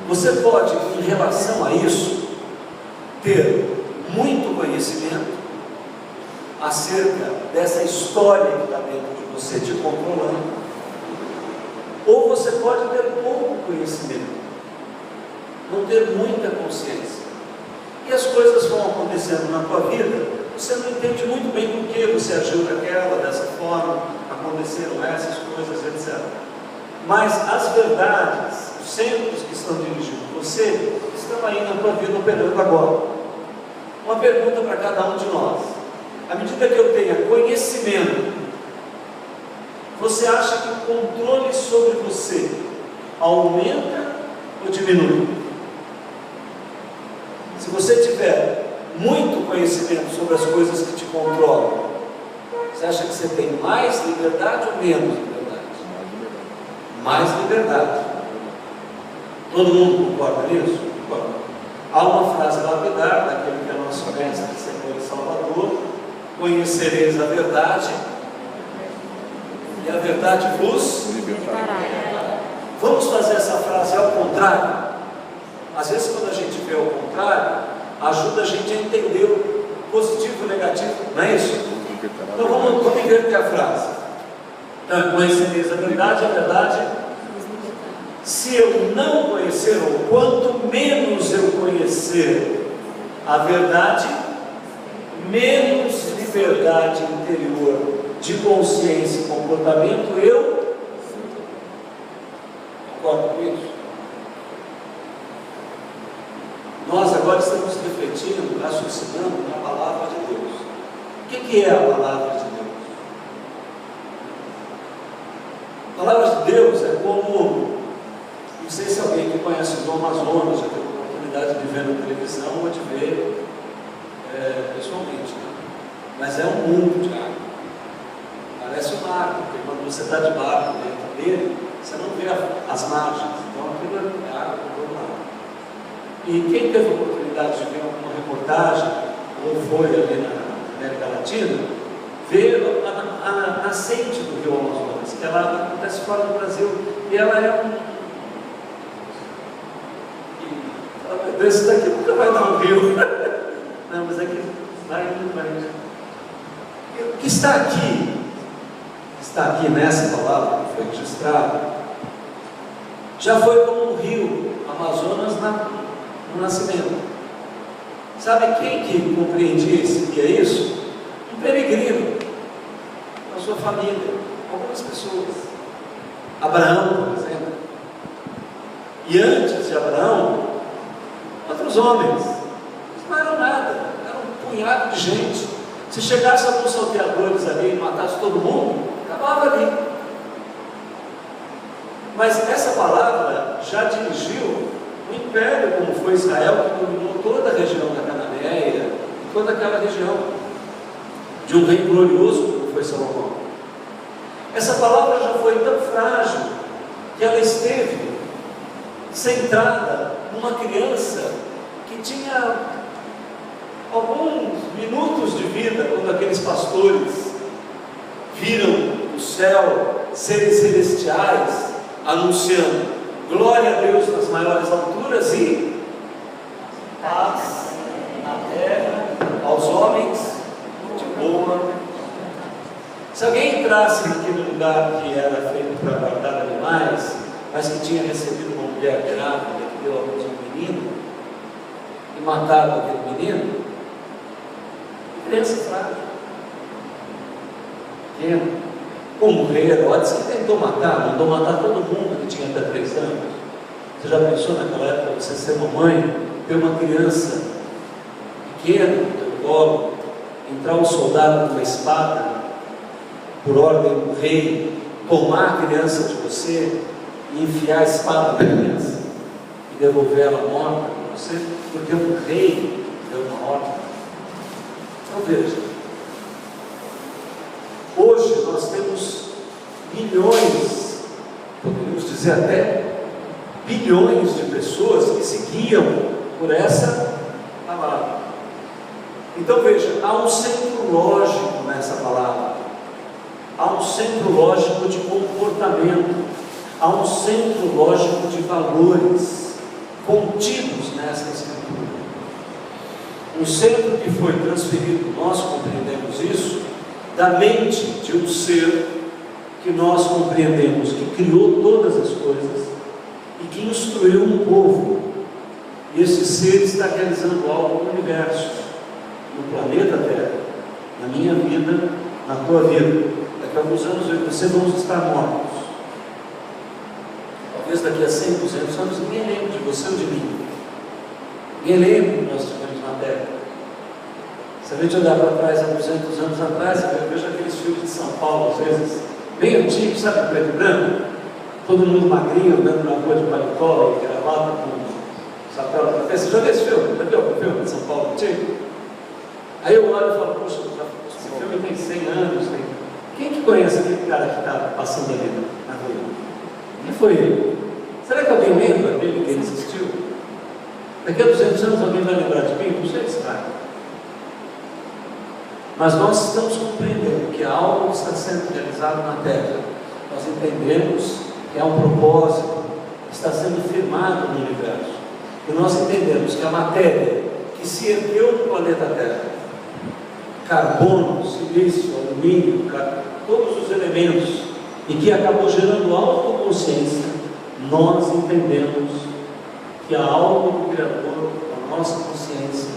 Você pode, em relação a isso, ter muito conhecimento acerca dessa história que está dentro de você te controlando, ou você pode ter pouco conhecimento, não ter muita consciência, e as coisas vão acontecendo na tua vida, você não entende muito bem por que você agiu dessa forma, aconteceram essas coisas, etc. Mas as verdades, os centros que estão dirigindo você, estão aí na tua vida operando agora. Uma pergunta para cada um de nós: à medida que eu tenha conhecimento, você acha que o controle sobre você aumenta ou diminui? Se você tiver muito conhecimento sobre as coisas que te controlam, você acha que você tem mais liberdade ou menos liberdade? Mais liberdade. Todo mundo concorda nisso? Concorda. Há uma frase lapidar daquele que é nosso mestre, Senhor e Salvador: conhecereis a verdade e a verdade vos libertará. Vamos fazer essa frase ao contrário? Às vezes, quando a gente vê ao contrário, ajuda a gente a entender o positivo e o negativo, não é isso? Então vamos inverter a frase. Então, conhecereis a verdade, se eu não conhecer, ou quanto menos eu conhecer a verdade, menos liberdade interior de consciência e comportamento eu concordo com isso. Nós agora estamos refletindo, raciocinando na palavra de Deus. O que é a palavra de Deus? A palavra de Deus é como, não sei se alguém que conhece o Amazonas já teve a oportunidade de ver na televisão ou de ver pessoalmente, né? Mas é um mundo de água. Parece um mar, porque quando você está de barco dentro dele, você não vê as margens. Então aquilo é água por todo lado. E quem teve a oportunidade de ver alguma reportagem, ou foi ali na América Latina, vê a nascente do rio Amazonas, que ela acontece fora do Brasil, e ela é esse daqui nunca vai dar um rio. Não, mas aqui vai indo, vai indo. O que está aqui nessa palavra que foi registrada, já foi como um rio Amazonas no nascimento. Sabe quem que compreendia e seguia isso? Um peregrino, a sua família, algumas pessoas. Abraão, por exemplo. E antes de Abraão, outros homens. Eles não eram nada, eram um punhado de gente. Se chegasse alguns salteadores ali e matasse todo mundo, acabava ali. Mas essa palavra já dirigiu o império, como foi Israel, que dominou toda a região da Cananeia, toda aquela região, de um rei glorioso, como foi Salomão. Essa palavra já foi tão frágil, que ela esteve centrada numa criança que tinha alguns minutos de vida, quando aqueles pastores viram o céu, seres celestiais, anunciando glória a Deus nas maiores alturas e paz na terra aos homens de boa. Se alguém entrasse naquele lugar que era feito para guardar animais, mas que tinha recebido uma mulher grávida que deu a luz a um menino e matado aquele menino, criança frágil, pequeno. Como o rei Herodes, que tentou matar, mandou matar todo mundo que tinha até 3 anos. Você já pensou naquela época, você ser uma mãe, ter uma criança pequena no teu colo, entrar um soldado com uma espada, por ordem do rei, tomar a criança de você e enfiar a espada na criança e devolver ela morta para você, porque o rei deu uma ordem? Então veja, hoje nós temos milhões, poderíamos dizer até bilhões de pessoas que se guiam por essa palavra. Então veja, há um centro lógico nessa palavra, há um centro lógico de comportamento, há um centro lógico de valores, contidos nessa Escritura. Um centro que foi transferido, nós compreendemos isso, da mente de um ser que nós compreendemos, que criou todas as coisas e que instruiu um povo. E esse ser está realizando algo no universo, no planeta Terra, na minha vida, na tua vida. Daqui a alguns anos eu e você vamos estar mortos. Talvez daqui a 100, 200 anos ninguém lembre de você ou de mim. Ninguém lembre que nós estivemos na Terra. Se a gente olhar para trás, há 200 anos atrás, eu vejo aqueles filmes de São Paulo, às vezes, bem antigos, sabe, preto e branco, todo mundo magrinho, andando na rua de paletó e gravata com chapéu na cabeça. Você já viu esse filme? Já viu o filme de São Paulo antigo? Aí eu olho e falo, poxa, esse filme tem 100 anos. Quem que conhece aquele cara que está passando ali na rua? Quem foi ele? Será que alguém lembra dele que ele existiu? Daqui a 200 anos alguém vai lembrar de mim? Não sei se vai. Mas nós estamos compreendendo que algo está sendo realizado na Terra. Nós entendemos que há um propósito que está sendo firmado no universo. E nós entendemos que a matéria que se ergueu no planeta Terra, carbono, silício, alumínio, todos os elementos, e que acabou gerando autoconsciência, nós entendemos que há algo do Criador, a nossa consciência,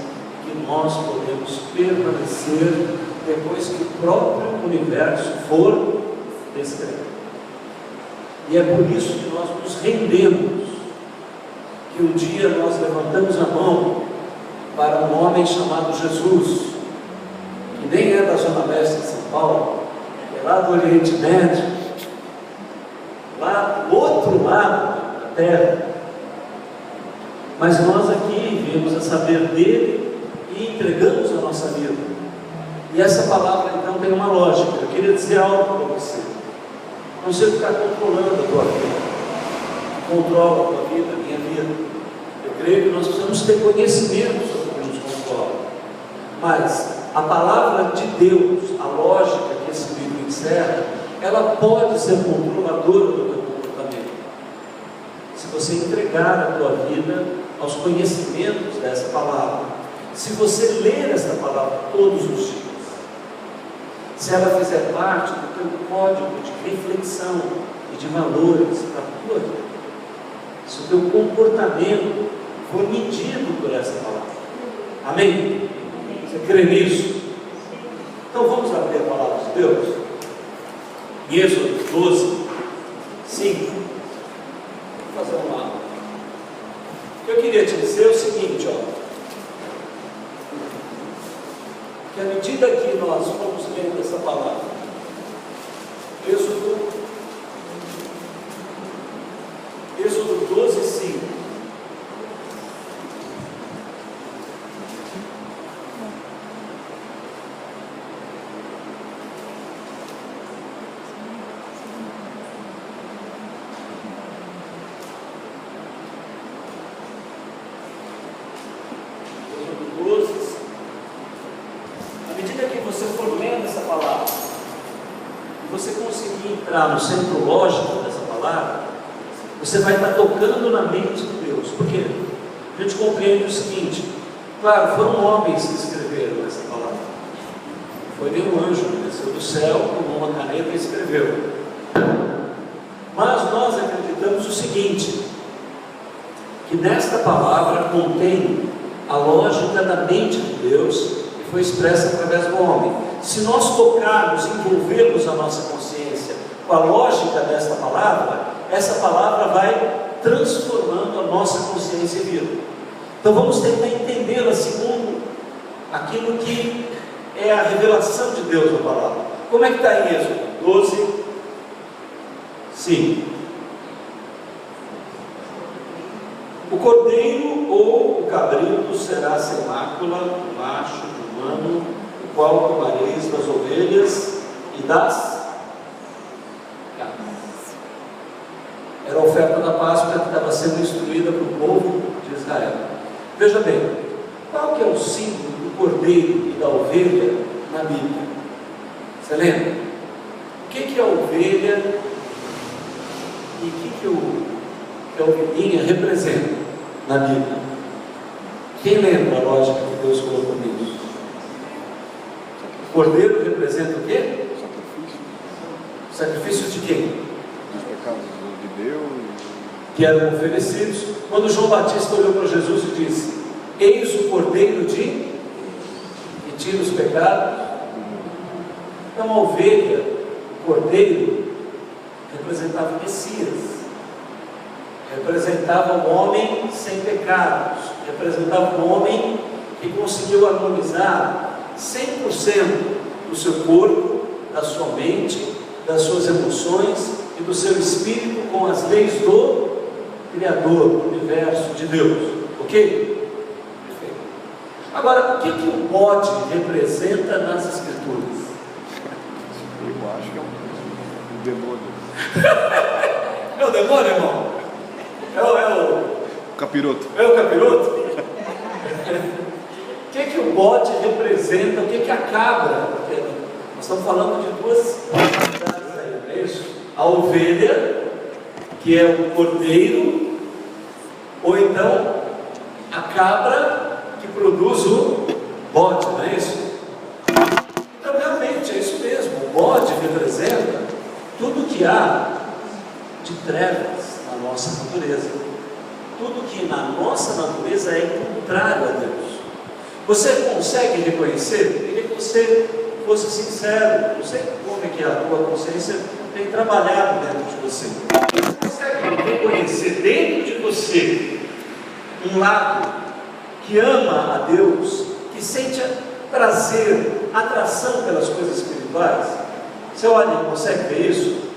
que nós podemos permanecer depois que o próprio universo for descrevido. E é por isso que nós nos rendemos, que um dia nós levantamos a mão para um homem chamado Jesus, que nem é da Zona Leste de São Paulo, é lá do Oriente Médio, lá do outro lado da terra, mas nós aqui viemos a saber dele e entregamos a nossa vida. E essa palavra então tem uma lógica. Eu queria dizer algo para você. Não sei o que está controlando a tua vida, que controla a tua vida, a minha vida. Eu creio que nós precisamos ter conhecimento sobre o que nos controla. Mas a palavra de Deus, a lógica que esse livro encerra, ela pode ser controladora do teu comportamento. Se você entregar a tua vida aos conhecimentos dessa palavra, se você ler esta palavra todos os dias, se ela fizer parte do teu código de reflexão e de valores para a tua vida, se o teu comportamento for medido por essa palavra. Amém? Você crê nisso? Então vamos abrir a palavra de Deus em Êxodo 12, 5. Vou fazer um lado. O que eu queria te dizer é o seguinte, que à medida que nós fomos lendo essa palavra, Êxodo 12, 5. No centro lógico dessa palavra, você vai estar tocando na mente de Deus. Por quê? A gente compreende o seguinte: claro, foram homens que escreveram essa palavra, foi nenhum anjo que desceu do céu, tomou uma caneta e escreveu. Mas nós acreditamos o seguinte, que nesta palavra contém a lógica da mente de Deus, que foi expressa através do homem. Se nós tocarmos, envolvermos a nossa consciência com a lógica desta palavra, essa palavra vai transformando a nossa consciência e vida. Então vamos tentar entendê-la segundo aquilo que é a revelação de Deus na palavra. Como é que está em Êxodo 12, 5? O cordeiro ou o cabrito será sem mácula, o macho de um ano, o qual tomareis das ovelhas e das... Era a oferta da Páscoa que estava sendo instruída para o povo de Israel. Veja bem, qual que é o símbolo do cordeiro e da ovelha na Bíblia? Você lembra? O que é a ovelha e o que a ovelhinha representa? na Bíblia? Quem lembra a lógica que Deus colocou nisso? O cordeiro representa o quê? Sacrifício de quem? Dos pecados de Deus. Que eram oferecidos. Quando João Batista olhou para Jesus e disse: eis o cordeiro que tira os pecados. Então a ovelha, o cordeiro, representava o Messias, representava o homem sem pecados, representava o homem que conseguiu harmonizar 100% do seu corpo, da sua mente, das suas emoções e do seu espírito com as leis do Criador, do universo, de Deus. Ok? Perfeito. Agora, o que o bode representa nas Escrituras? Eu acho que é um demônio. É o demônio, irmão? É o Capiroto. É o capiroto? O que o bode representa? O que a cabra? Porque nós estamos falando de duas atividades aí, não é isso? A ovelha, que é o cordeiro, ou então a cabra, que produz o bode, não é isso? Então realmente é isso mesmo. O bode representa tudo que há de trevas na nossa natureza. Tudo que na nossa natureza é contrário a Deus. Você consegue reconhecer? Eu queria que você fosse sincero. Não sei como é que a tua consciência tem trabalhado dentro de você. Você consegue reconhecer dentro de você um lado que ama a Deus, que sente prazer, atração pelas coisas espirituais? Você olha e consegue ver isso?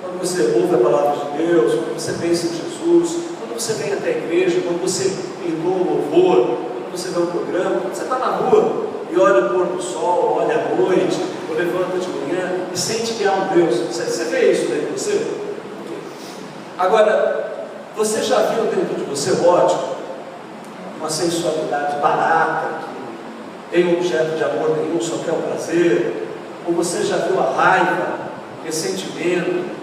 Quando você ouve a palavra de Deus, quando você pensa em Jesus, quando você vem até a igreja, quando você ligou o louvor, quando você vê um programa, quando você está na rua e olha o pôr do sol, olha a noite, ou levanta de manhã e sente que há um Deus, você vê isso dentro de você? Agora, você já viu dentro de você, ótimo, uma sensualidade barata, que tem objeto de amor nenhum, só quer o prazer? Ou você já viu a raiva, ressentimento?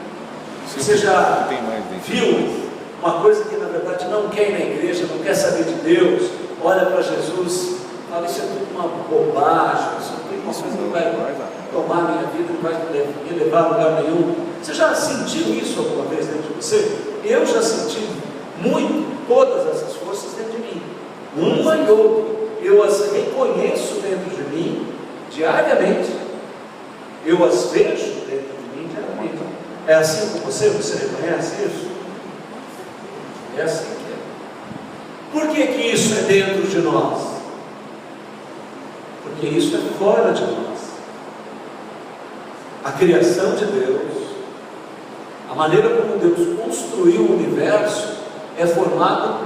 Você já viu uma coisa que na verdade não quer ir na igreja, não quer saber de Deus, olha para Jesus, fala: isso é tudo uma bobagem, isso é tudo uma coisa que não vai tomar minha vida, não vai me levar a lugar nenhum? Você já sentiu isso alguma vez dentro de você? Eu já senti muito todas essas forças dentro de mim, uma e outra. Eu as reconheço dentro de mim diariamente, eu as vejo dentro de mim diariamente. É assim com você? Você reconhece isso? É assim que é. Por que isso é dentro de nós? Porque isso é fora de nós. A criação de Deus, a maneira como Deus construiu o universo, é formado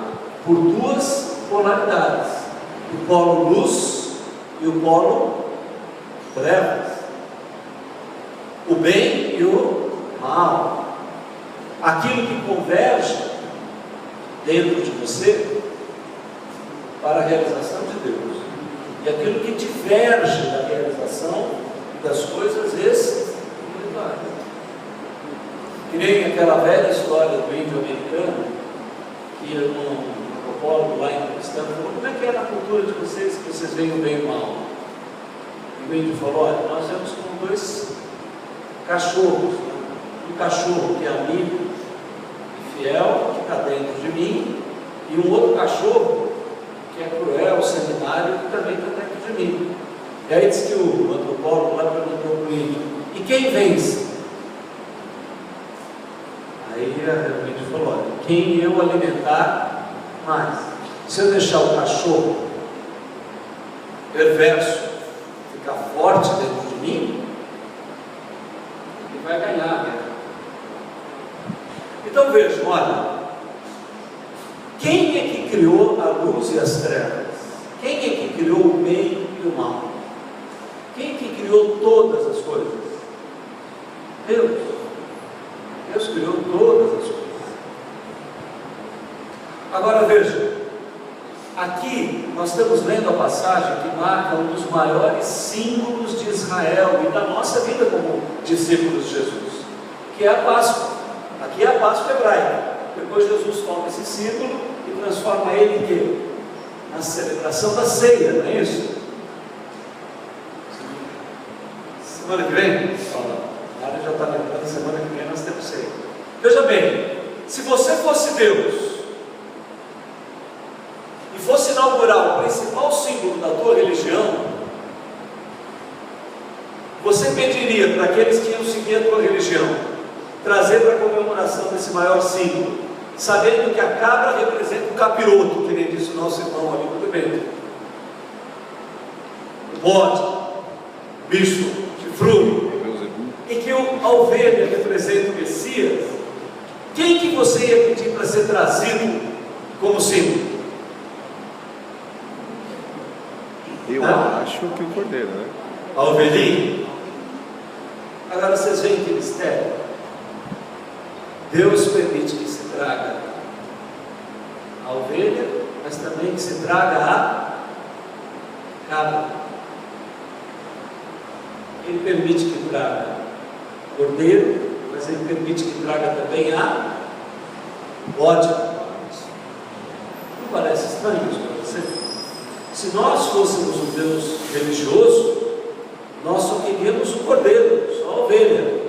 por duas polaridades: o polo luz e o polo trevas, o bem e o mal. Aquilo que converge dentro de você para a realização de Deus, e aquilo que diverge da realização das coisas espirituais. Que nem aquela velha história do índio americano, que um antropólogo lá entrevistando falou: como é que é na cultura de vocês que vocês veem o bem e o mal? E o índio falou: olha, nós vemos como dois cachorros, né? Um cachorro que é amigo e fiel, que está dentro de mim, e um outro cachorro que é cruel, sanguinário, que também está dentro de mim. E aí diz que o antropólogo lá perguntou para o índio: e quem vence? Aí o índio falou: olha, quem eu alimentar mais. Se eu deixar o cachorro perverso ficar forte dentro de mim, ele vai ganhar a guerra. Então vejam, olha, quem é que criou a luz e as trevas? Quem é que criou o bem e o mal? Quem é que criou todas as coisas? Deus. Deus criou todas as coisas. Agora veja, aqui nós estamos lendo a passagem que marca um dos maiores símbolos de Israel e da nossa vida como discípulos de Jesus, que é a Páscoa. Aqui é a Páscoa hebraica. Depois Jesus toma esse símbolo e transforma ele em quê? Na celebração da ceia, não é isso? Semana que vem? A área já está lembrando, semana que vem nós temos ceia. Veja bem, se você fosse Deus e fosse inaugurar o principal símbolo da tua religião, você pediria para aqueles que iam seguir a tua religião trazer para a comemoração desse maior símbolo, sabendo que a cabra representa o capiroto, que nem disse o nosso irmão ali muito bem, o bode, bicho, chifrudo, e que a ovelha representa o Messias. Quem que você ia pedir para ser trazido como símbolo? Eu acho que o cordeiro, né? A ovelhinha. Agora vocês veem que mistério. Deus permite que se traga a ovelha, mas também que se traga a cabra. Ele permite que traga cordeiro, mas ele permite que traga também a bode. Não parece estranho isso para você? Se nós fôssemos um Deus religioso, nós só queríamos o cordeiro, só a ovelha.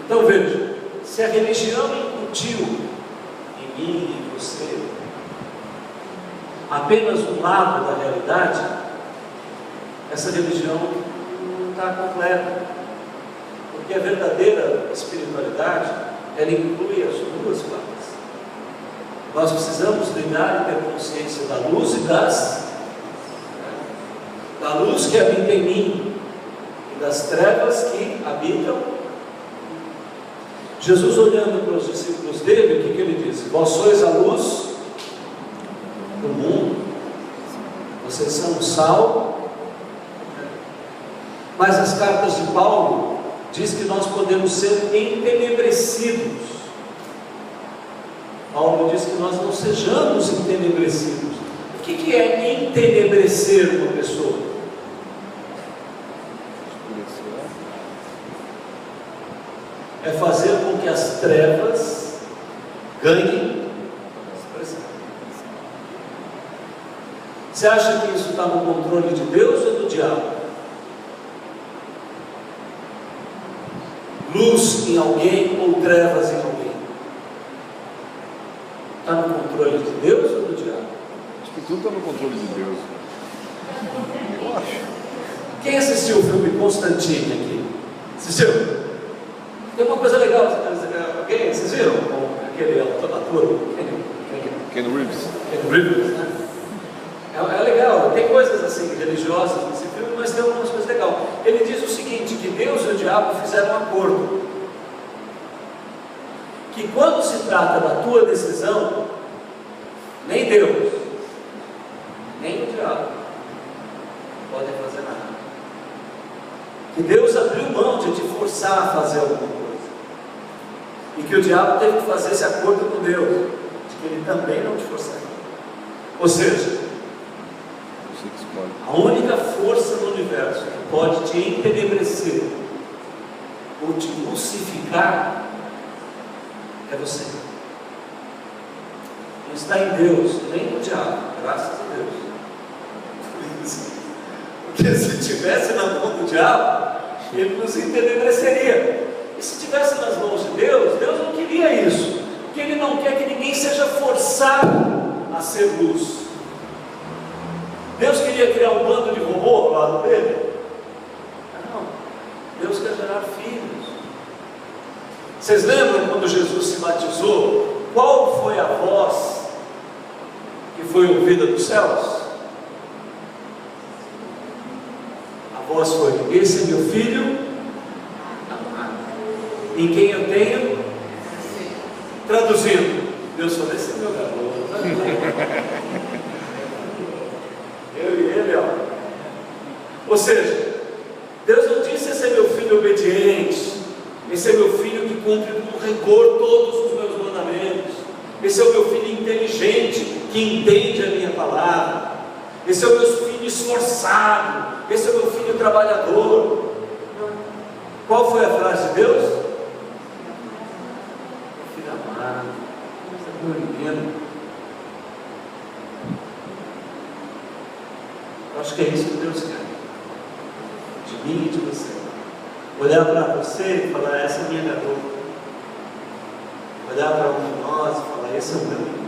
Então veja, se a religião incutiu em mim e em você apenas um lado da realidade, essa religião não está completa. Porque a verdadeira espiritualidade, ela inclui as duas partes. Nós precisamos lidar e ter consciência da luz e da luz que habita em mim e das trevas que habitam. Jesus, olhando para os discípulos dele, o que ele disse? Vós sois a luz do mundo, vocês são o sal. Mas as cartas de Paulo diz que nós podemos ser entenebrecidos. Paulo diz que nós não sejamos entenebrecidos. O que é entenebrecer uma pessoa? É fazer com que as trevas ganhem expressão. Você acha que isso está no controle de Deus ou do diabo? Luz em alguém ou trevas em alguém? Está no controle de Deus ou do diabo? Acho que tudo está no controle de Deus. Eu acho. Quem assistiu o filme Constantine aqui? Assistiu? Tem uma coisa legal. Alguém? Vocês viram? Aquele ator? Ken Reeves. Ken Reeves, né? É legal. Tem coisas assim religiosas nesse filme, mas tem algumas coisas legais. Ele diz o seguinte, que Deus e o diabo fizeram um acordo, que quando se trata da tua decisão, nem Deus, nem o diabo podem fazer nada. Que Deus abriu mão de te forçar a fazer alguma coisa, e que o diabo teve que fazer esse acordo com Deus, de que ele também não te forçaria. Ou seja, a única força no universo que pode te entenebrecer ou te lucificar é você. Não está em Deus, nem no diabo, graças a Deus. Porque se estivesse na mão do diabo, ele nos entenebreceria. E se estivesse nas mãos de Deus, Deus não queria isso, porque Ele não quer que ninguém seja forçado a ser luz. Deus queria criar um bando de robô ao lado dele? Não. Deus quer gerar filhos. Vocês lembram quando Jesus se batizou? Qual foi a voz que foi ouvida dos céus? A voz foi: esse é meu filho amado, em quem eu tenho. Traduzindo, Deus falou: esse é meu garoto. Eu e ele, ó. Ou seja, Deus não disse: esse é meu filho obediente, esse é meu filho que cumpre com rigor todos os meus mandamentos, esse é o meu filho inteligente que entende a minha palavra, esse é o meu filho esforçado, esse é o meu filho trabalhador. Qual foi a frase de Deus? Meu filho amado, Meu menino. Eu acho que é isso que Deus quer. De mim e de você. Olhar para você e falar, essa é a minha garota. Olhar para um de nós e falar, esse é o meu menino.